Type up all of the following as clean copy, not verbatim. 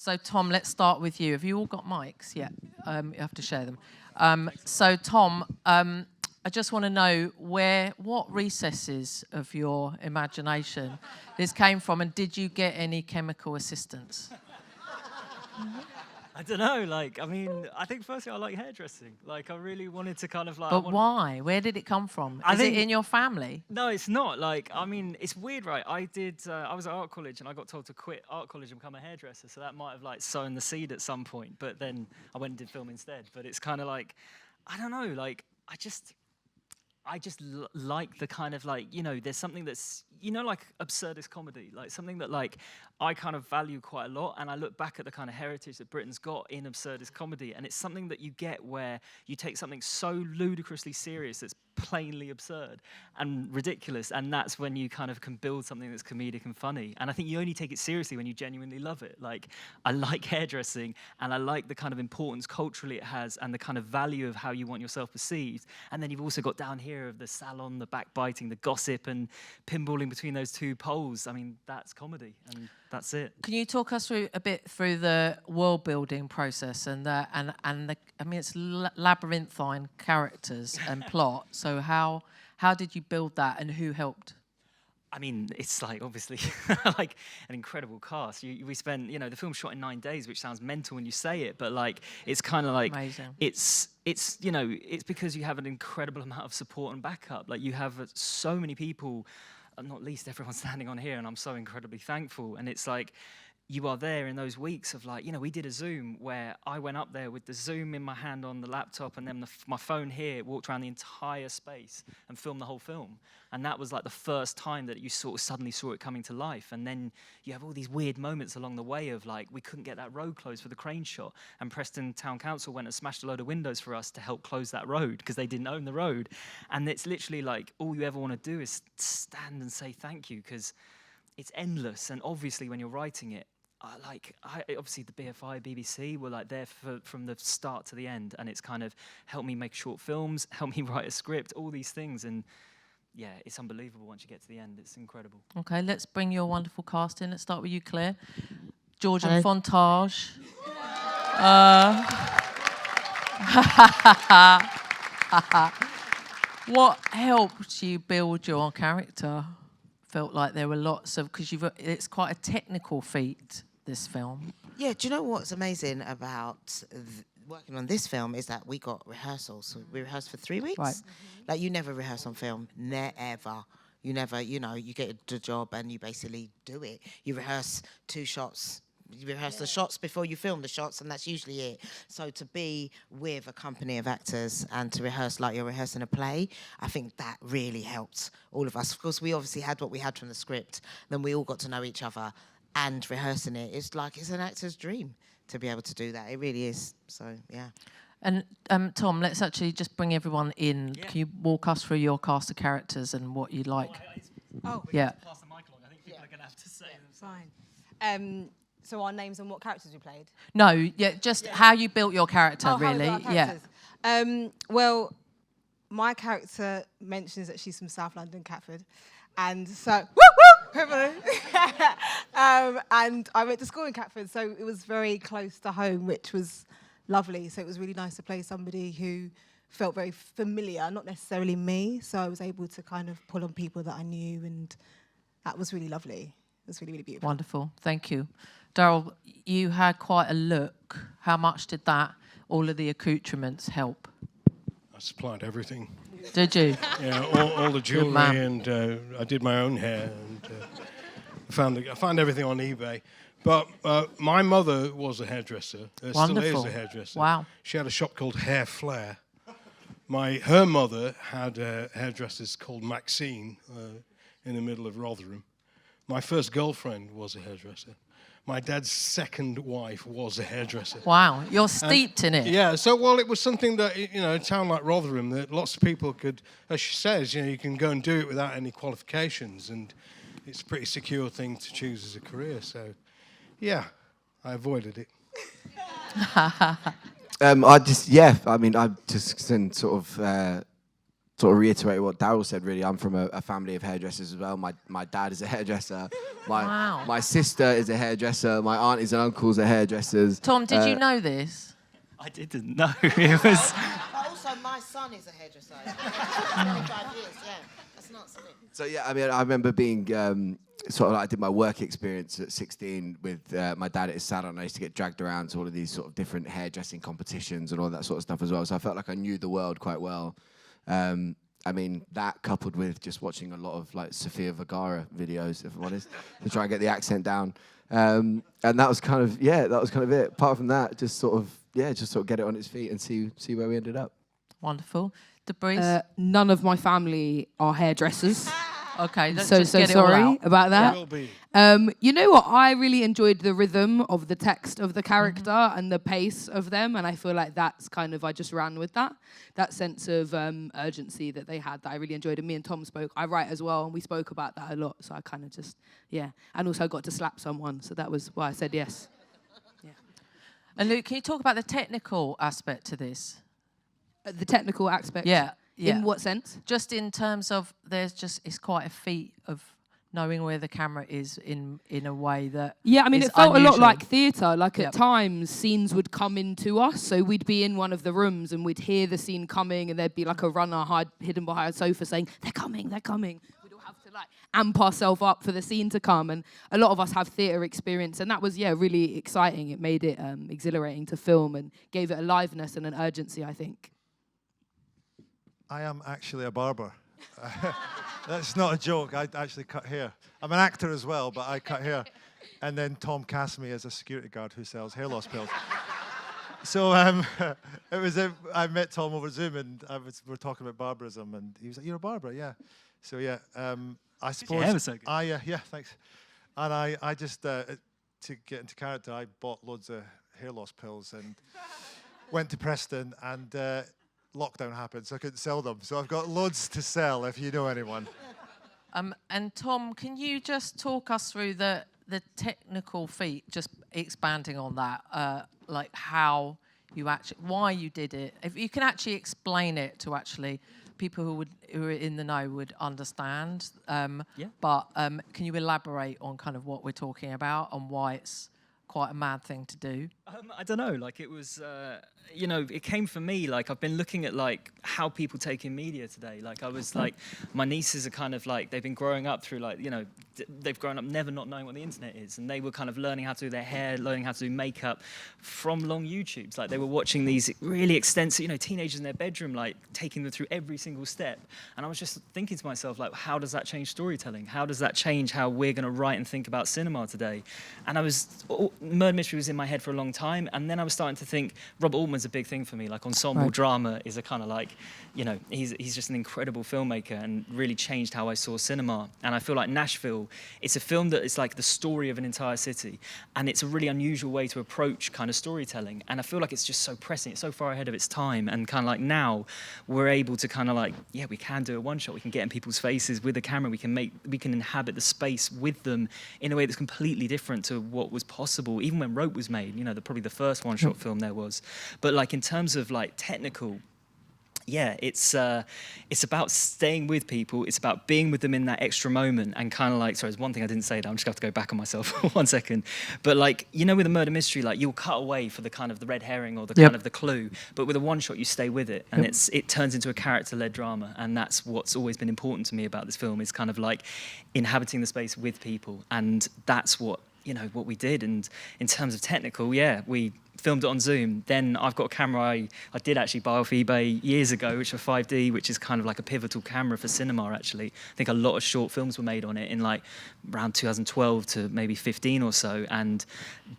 So, Tom, let's start with you. Have you all got mics? Yeah, you have to share them. So, Tom, I just want to know what recesses of your imagination this came from, and did you get any chemical assistance? I don't know, I think firstly I like hairdressing. I really wanted to kind of But why? Where did it come from? Is it in your family? No, it's not. It's weird, right? I was at art college and I got told to quit art college and become a hairdresser, so that might have sown the seed at some point, but then I went and did film instead. But it's kind of I don't know, I just like the kind of there's something that's, absurdist comedy, something that I kind of value quite a lot, and I look back at the kind of heritage that Britain's got in absurdist comedy, and it's something that you get where you take something so ludicrously serious that's plainly absurd and ridiculous, and that's when you kind of can build something that's comedic and funny. And I think you only take it seriously when you genuinely love it. I like hairdressing, and I like the kind of importance culturally it has, and the kind of value of how you want yourself perceived. And then you've also got down here of the salon, the backbiting, the gossip, and pinballing between those two poles. I mean, that's comedy, and that's it. Can you talk us through the world building process and it's labyrinthine characters and plot. So how did you build that, and who helped? I mean, it's obviously an incredible cast. We spent, the film shot in 9 days, which sounds mental when you say it, but it's kind of amazing. It's because you have an incredible amount of support and backup. You have so many people, not least everyone standing on here, and I'm so incredibly thankful. And it's you are there in those weeks of we did a Zoom where I went up there with the Zoom in my hand on the laptop, and then my phone here, walked around the entire space and filmed the whole film. And that was the first time that you sort of suddenly saw it coming to life. And then you have all these weird moments along the way of we couldn't get that road closed for the crane shot, and Preston Town Council went and smashed a load of windows for us to help close that road because they didn't own the road. And it's literally all you ever want to do is stand and say thank you, because it's endless. And obviously when you're writing it, obviously the BFI, BBC were there from the start to the end, and it's kind of helped me make short films, helped me write a script, all these things, and yeah, it's unbelievable once you get to the end. It's incredible. Okay, let's bring your wonderful cast in. Let's start with you, Claire. George and Fontage. What helped you build your character? Felt like there were lots of, because it's quite a technical feat, this film. Yeah, do you know what's amazing about working on this film is that we got rehearsals. So we rehearsed for 3 weeks. Right. You never rehearse on film, never. You never, you get the job and you basically do it. You rehearse 2 shots. You rehearse the shots before you film the shots, and that's usually it. So to be with a company of actors and to rehearse like you're rehearsing a play, I think that really helped all of us. Of course, we obviously had what we had from the script. Then we all got to know each other, and rehearsing it, it's an actor's dream to be able to do that. It really is. So, yeah. And Tom, let's actually just bring everyone in. Yeah. Can you walk us through your cast of characters and what you like? Yeah. Pass the mic along. I think people are going to have to say them. Fine. So our names and what characters we played? No, just how you built your character, really. Well, my character mentions that she's from South London, Catford. And so, and I went to school in Catford, so it was very close to home, which was lovely. So it was really nice to play somebody who felt very familiar, not necessarily me. So I was able to kind of pull on people that I knew, and that was really lovely. It was really, really beautiful. Wonderful. Thank you. Darrell, you had quite a look. How much did all of the accoutrements help? I supplied everything. Did you? Yeah, all the jewellery, and I did my own hair, and I found everything on eBay. But my mother was a hairdresser. Still is a hairdresser. Wow. She had a shop called Hair Flair. Her mother had hairdressers called Maxine in the middle of Rotherham. My first girlfriend was a hairdresser. My dad's second wife was a hairdresser. Wow, you're steeped in it. Yeah, so, it was something that, a town like Rotherham, that lots of people could, as she says, you can go and do it without any qualifications, and it's a pretty secure thing to choose as a career. So, yeah, I avoided it. I just can sort of reiterate what Darrell said, really. I'm from a family of hairdressers as well. My dad is a hairdresser. My sister is a hairdresser. My aunties and uncles are hairdressers. Tom, did you know this? I didn't know. It was. But also, my son is a hairdresser. 25 years, yeah. That's not something. So yeah, I mean, I remember being sort of like I did my work experience at 16 with my dad at his salon. I used to get dragged around to all of these sort of different hairdressing competitions and all that sort of stuff as well. So I felt like I knew the world quite well. I mean, that coupled with just watching a lot of like Sofia Vergara videos, if I'm honest, to try and get the accent down. And that was kind of it. Apart from that, just sort of get it on its feet and see where we ended up. Wonderful. Debris? None of my family are hairdressers. Okay, let's so just get it all sorry out. about that. Will be. You know what? I really enjoyed the rhythm of the text of the character and the pace of them, and I feel like that's kind of I just ran with that sense of urgency that they had that I really enjoyed. And me and Tom spoke. I write as well, and we spoke about that a lot. So I kind of just and also I got to slap someone, so that was why I said yes. Yeah. And Luke, can you talk about the technical aspect to this? The technical aspect. Yeah. In what sense? Just in terms of it's quite a feat of knowing where the camera is in a way that I mean, is it felt unusual. a lot like theatre. Like Yep. at times, scenes would come into us. So we'd be in one of the rooms and we'd hear the scene coming, and there'd be like a runner hidden behind a sofa saying, "They're coming, they're coming." We'd all have to like amp ourselves up for the scene to come. And a lot of us have theatre experience, and that was really exciting. It made it exhilarating to film and gave it a liveliness and an urgency, I think. I am actually a barber. That's not a joke. I actually cut hair. I'm an actor as well, but I cut hair. And then Tom cast me as a security guard who sells hair loss pills. So I met Tom over Zoom, and we were talking about barbarism, and he was like, "You're a barber, yeah." So I suppose. hair was so good. Yeah, thanks. And I just to get into character, I bought loads of hair loss pills and went to Preston and. Lockdown happened, so I couldn't sell them. So I've got loads to sell if you know anyone. And Tom, can you just talk us through the technical feat, just expanding on that, like how you why you did it? If you can actually explain it to people who are in the know would understand. But can you elaborate on kind of what we're talking about and why it's quite a mad thing to do? I don't know, like it was, it came from me, like I've been looking at like how people take in media today. Like I was like, my nieces are kind of like, they've been growing up through like, they've grown up never not knowing what the internet is. And they were kind of learning how to do their hair, learning how to do makeup from long YouTubes. Like they were watching these really extensive, teenagers in their bedroom, like taking them through every single step. And I was just thinking to myself, like, how does that change storytelling? How does that change how we're going to write and think about cinema today? And murder mystery was in my head for a long time. And then I was starting to think, Robert Altman's a big thing for me. Like ensemble drama is a kind of like, he's just an incredible filmmaker and really changed how I saw cinema. And I feel like Nashville, it's a film that is like the story of an entire city. And it's a really unusual way to approach kind of storytelling. And I feel like it's just so pressing, it's so far ahead of its time. And kind of like now we're able to kind of like, we can do a one shot. We can get in people's faces with a camera. We can inhabit the space with them in a way that's completely different to what was possible, even when Rope was made, probably the first one-shot film there was. But like in terms of like technical, it's about staying with people. It's about being with them in that extra moment and kind of like, sorry, there's one thing I didn't say that. I'm just going to have to go back on myself for 1 second. But like, with a murder mystery, like you'll cut away for the kind of the red herring or the kind of the clue. But with a one shot, you stay with it. And it turns into a character-led drama. And that's what's always been important to me about this film is kind of like inhabiting the space with people. And that's what we did. And in terms of technical, we filmed it on Zoom. Then I've got a camera I did actually buy off eBay years ago, which are 5D, which is kind of like a pivotal camera for cinema, actually. I think a lot of short films were made on it in like around 2012 to maybe 15 or so. And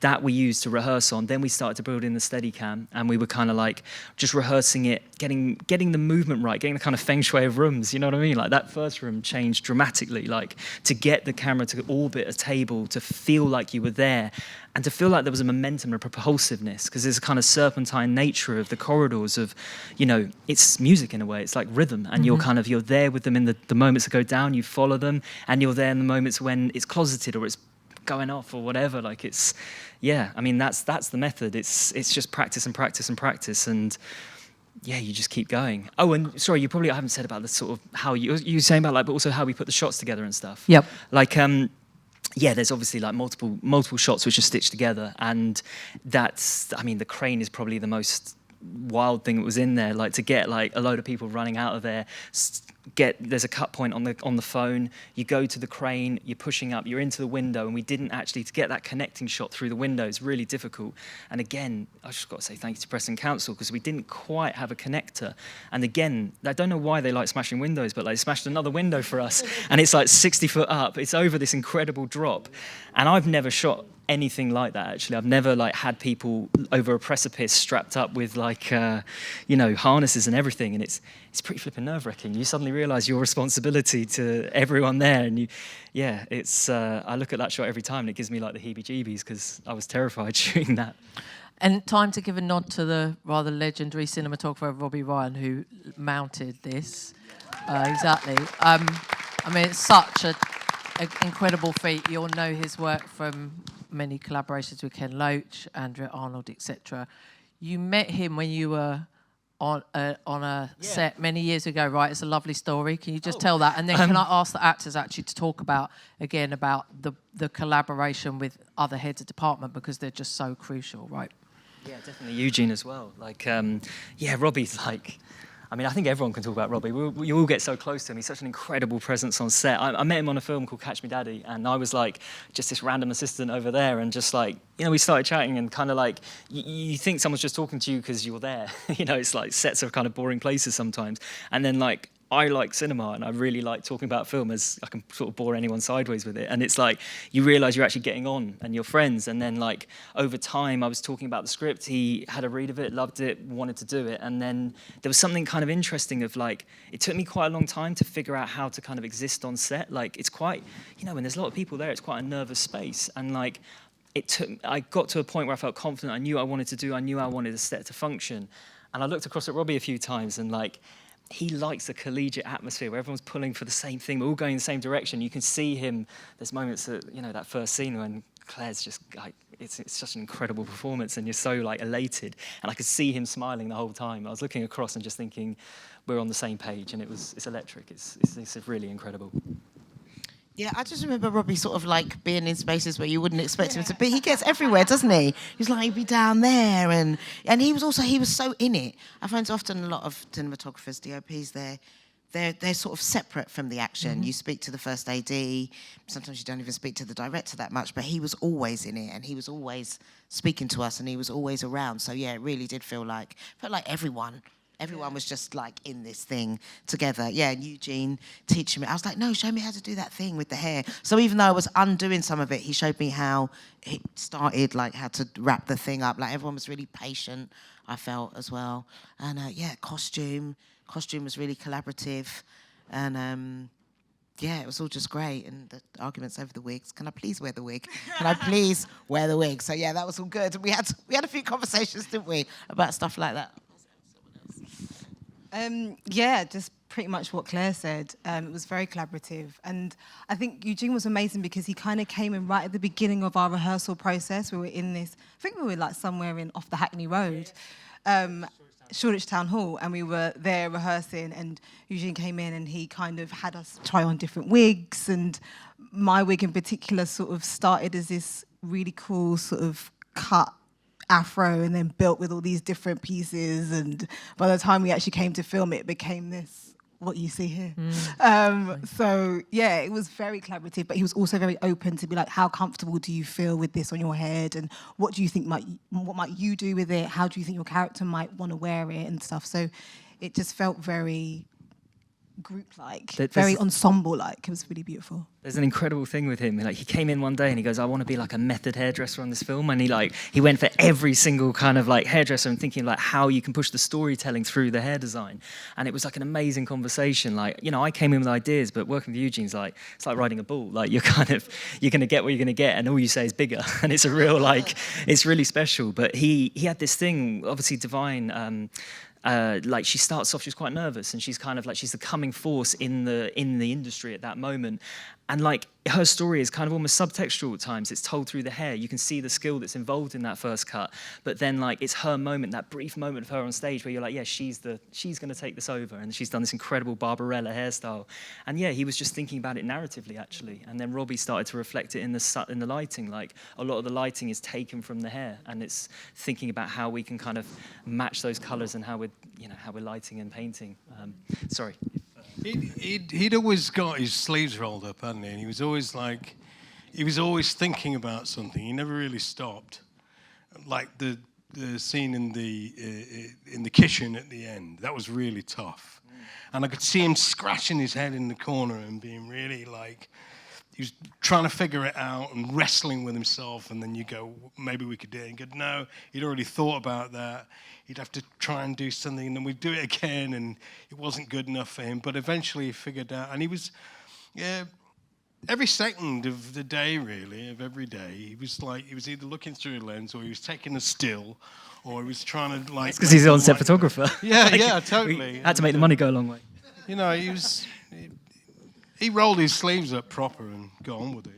that we used to rehearse on. Then we started to build in the Steadicam, and we were kind of like just rehearsing it, getting the movement right, getting the kind of feng shui of rooms, you know what I mean? Like that first room changed dramatically, like to get the camera to orbit a table, to feel like you were there, and to feel like there was a momentum and a propulsiveness, because there's a kind of serpentine nature of the corridors of, it's music in a way, it's like rhythm, and you're there with them in the moments that go down, you follow them, and you're there in the moments when it's closeted or it's going off or whatever. Like that's the method. It's just practice and practice and practice, and you just keep going. Oh, and sorry, I haven't said about the sort of how you were saying about like, but also how we put the shots together and stuff. Yep. Like yeah, there's obviously like multiple shots which are stitched together, and that's, I mean, the crane is probably the most wild thing that was in there. Like to get like a load of people running out of there, there's a cut point on the phone. You go to the crane, you're pushing up, you're into the window, and we didn't actually, to get that connecting shot through the window is really difficult. And again, I just got to say thank you to Preston Council, because we didn't quite have a connector. And again, I don't know why they like smashing windows, but they smashed another window for us, and it's like 60 foot up. It's over this incredible drop, and I've never shot anything like that. Actually, I've never like had people over a precipice strapped up with like you know, harnesses and everything, and it's pretty flipping nerve-wracking. You suddenly realise your responsibility to everyone there, and it's I look at that shot every time and it gives me like the heebie-jeebies, because I was terrified shooting that. And time to give a nod to the rather legendary cinematographer Robbie Ryan, who mounted this. Exactly. I mean, it's such an incredible feat. You'll know his work from many collaborations with Ken Loach, Andrea Arnold, etc. You met him when you were on a set many years ago, right? It's a lovely story. Can you just tell that? And then can I ask the actors actually to talk about the collaboration with other heads of department, because they're just so crucial, right? Yeah, definitely Eugene as well. Like, Robbie's like, I mean, I think everyone can talk about Robbie. You all get so close to him. He's such an incredible presence on set. I met him on a film called Catch Me Daddy, and I was like just this random assistant over there, and just like, you know, we started chatting, and kind of like, you think someone's just talking to you because you're there. You know, it's like sets are kind of boring places sometimes. And then like, I like cinema, and I really like talking about film, as I can sort of bore anyone sideways with it. And it's like, you realise you're actually getting on and you're friends. And then like, over time, I was talking about the script. He had a read of it, loved it, wanted to do it. And then there was something kind of interesting of like, it took me quite a long time to figure out how to kind of exist on set. Like, it's quite, you know, when there's a lot of people there, it's quite a nervous space. And like, I got to a point where I felt confident. I knew I wanted the set to function. And I looked across at Robbie a few times, and like, he likes a collegiate atmosphere where everyone's pulling for the same thing. We're all going in the same direction. You can see him. There's moments that, you know, that first scene when Claire's just like, it's such an incredible performance, and you're so like elated. And I could see him smiling the whole time. I was looking across and just thinking, we're on the same page, and it's electric. It's really incredible. Yeah, I just remember Robbie sort of like being in spaces where you wouldn't expect him to be. He gets everywhere, doesn't he? He's like, he'd be down there, and he was so in it. I find often a lot of cinematographers, DOPs, they're sort of separate from the action. Mm-hmm. You speak to the first AD, sometimes you don't even speak to the director that much, but he was always in it, and he was always speaking to us, and he was always around. So yeah, it really did feel like everyone was just like in this thing together. Yeah, and Eugene teaching me. I was like, no, show me how to do that thing with the hair. So even though I was undoing some of it, he showed me how it started, like how to wrap the thing up. Like everyone was really patient, I felt as well. And costume was really collaborative. And it was all just great. And the arguments over the wigs. Can I please wear the wig? Can I please wear the wig? So yeah, that was all good. We had a few conversations, didn't we, about stuff like that. Just pretty much what Claire said. It was very collaborative. And I think Eugene was amazing because he kind of came in right at the beginning of our rehearsal process. We were in this, I think we were like somewhere off the Hackney Road, Shoreditch Town Hall, and we were there rehearsing, and Eugene came in and he kind of had us try on different wigs, and my wig in particular sort of started as this really cool sort of cut afro and then built with all these different pieces, and by the time we actually came to film it became this, what you see here. So yeah, it was very collaborative, but he was also very open to be like, how comfortable do you feel with this on your head, and what do you think what might you do with it, how do you think your character might want to wear it and stuff. So it just felt very group-like, very ensemble-like. It was really beautiful. There's an incredible thing with him. Like, he came in one day and he goes, I want to be like a method hairdresser on this film. And he went for every single kind of like hairdresser and thinking like how you can push the storytelling through the hair design. And it was like an amazing conversation. Like, you know, I came in with ideas, but working with Eugene's like, it's like riding a bull. Like, you're going to get what you're going to get, and all you say is bigger. And it's a real, like, it's really special. But he had this thing, obviously Divine, like, she starts off, she's quite nervous, and she's kind of like, she's the coming force in the industry at that moment. And like her story is kind of almost subtextual at times. It's told through the hair. You can see the skill that's involved in that first cut. But then like it's her moment, that brief moment of her on stage where you're like, yeah, she's going to take this over. And she's done this incredible Barbarella hairstyle. And yeah, he was just thinking about it narratively actually. And then Robbie started to reflect it in the lighting. Like a lot of the lighting is taken from the hair, and it's thinking about how we can kind of match those colors and how we're lighting and painting. Sorry. He'd always got his sleeves rolled up, hadn't he? And he was always thinking about something. He never really stopped. Like the scene in the kitchen at the end, that was really tough. And I could see him scratching his head in the corner and being really like, he was trying to figure it out and wrestling with himself. And then you go, maybe we could do it. And he'd go, no, he'd already thought about that. He'd have to try and do something, and then we'd do it again, and it wasn't good enough for him. But eventually he figured out, and he was, every second of the day, really, of every day, he was either looking through a lens, or he was taking a still, or he was trying to like. Because he's an on-set photographer. Yeah, yeah, totally. We had to make the money go a long way. You know, he rolled his sleeves up proper and got on with it.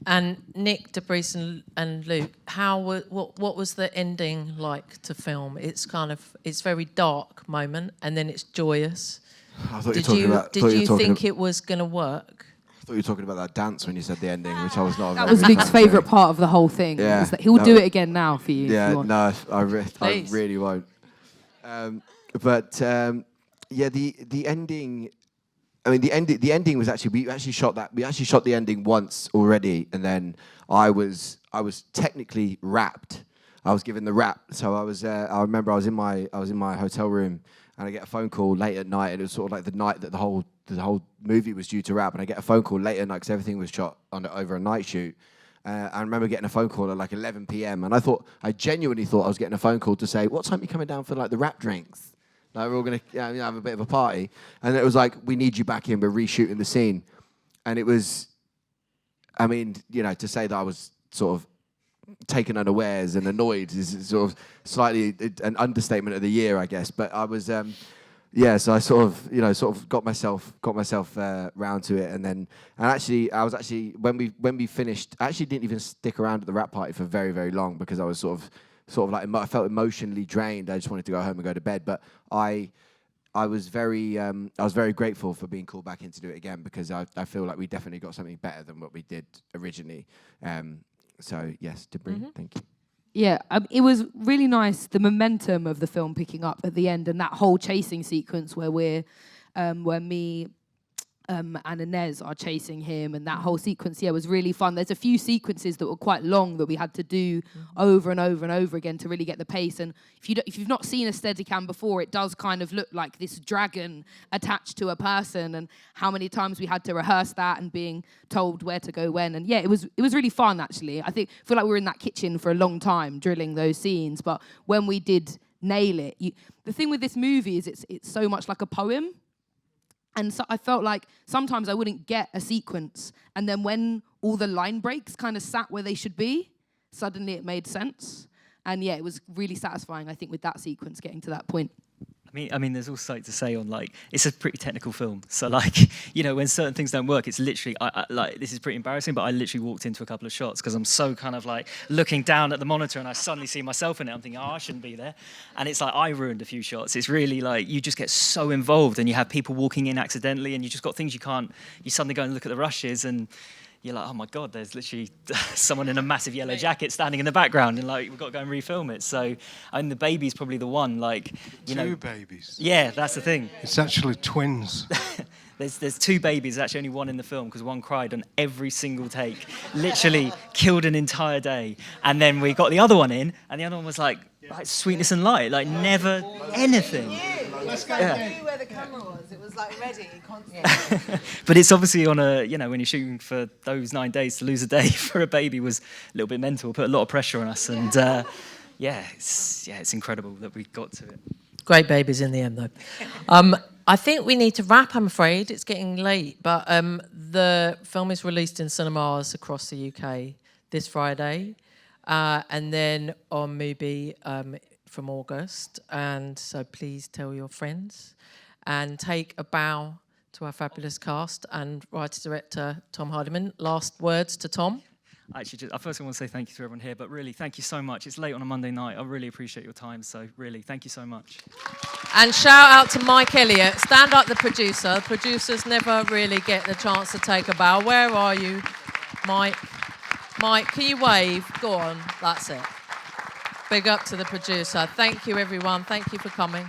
And Nick, Debreeze, and Luke, what was the ending like to film? It's very dark moment, and then it's joyous. I thought you were talking about. Did you think it was going to work? I thought you were talking about that dance when you said the ending, which I was not. That was Luke's favourite part of the whole thing. Yeah, he'll do it again now for you. Yeah, if you want. no, I really won't. Yeah, the ending. I mean, the ending was actually we actually shot the ending once already, and then I was technically wrapped. I was given the wrap, so I remember I was in my hotel room, and I get a phone call late at night, and it was sort of like the night that the whole movie was due to wrap, and I get a phone call late at night because everything was shot over a night shoot. I remember getting a phone call at like 11 p.m. and I genuinely thought I was getting a phone call to say, "What time are you coming down for like the wrap drinks?" Like, we're all going to have a bit of a party. And it was like, we need you back in, we're reshooting the scene. And it was, I mean, to say that I was sort of taken unawares and annoyed is sort of slightly an understatement of the year, I guess. But I was, so I sort of got myself round to it. And actually, when we finished, I actually didn't even stick around at the wrap party for very, very long because I was sort of like I felt emotionally drained. I just wanted to go home and go to bed. But I was very grateful for being called back in to do it again because I feel like we definitely got something better than what we did originally. So yes, Debreeze, thank you. Yeah, it was really nice, the momentum of the film picking up at the end, and that whole chasing sequence where me and Inez are chasing him, and that whole sequence, was really fun. There's a few sequences that were quite long that we had to do over and over and over again to really get the pace. And if you've not seen a Steadicam before, it does kind of look like this dragon attached to a person, and how many times we had to rehearse that and being told where to go when. And it was really fun actually. I feel like we were in that kitchen for a long time drilling those scenes, but when we did nail it, the thing with this movie is it's so much like a poem. And so I felt like sometimes I wouldn't get a sequence, and then when all the line breaks kind of sat where they should be, suddenly it made sense. And it was really satisfying, I think, with that sequence getting to that point. I mean, there's also to say on it's a pretty technical film. So when certain things don't work, it's literally this is pretty embarrassing. But I literally walked into a couple of shots because I'm so kind of like looking down at the monitor and I suddenly see myself in it. I'm thinking, I shouldn't be there, and it's like I ruined a few shots. It's really like you just get so involved, and you have people walking in accidentally, and you just got things you can't. You suddenly go and look at the rushes and. You're like, oh my God, there's literally someone in a massive yellow jacket standing in the background, and we've got to go and refilm it. So, the baby's probably the one, Two babies. Yeah, that's the thing. It's actually twins. There's two babies, actually only one in the film, because one cried on every single take, literally killed an entire day. And then we got the other one in, and the other one was like sweetness and light, never anything. This guy knew where the camera was. It was ready constantly. But it's obviously on when you're shooting for those 9 days, to lose a day for a baby was a little bit mental, put a lot of pressure on us. And it's incredible that we got to it. Great babies in the end, though. I think we need to wrap, I'm afraid. It's getting late. But the film is released in cinemas across the UK this Friday. And then on Mubi from August. And so please tell your friends. And take a bow to our fabulous cast and writer-director Tom Hardiman. Last words to Tom. Actually, I first want to say thank you to everyone here, but really, thank you so much. It's late on a Monday night. I really appreciate your time, so really, thank you so much. And shout out to Mike Elliott, stand up the producer. The producers never really get the chance to take a bow. Where are you, Mike? Mike, can you wave? Go on, that's it. Big up to the producer. Thank you, everyone. Thank you for coming.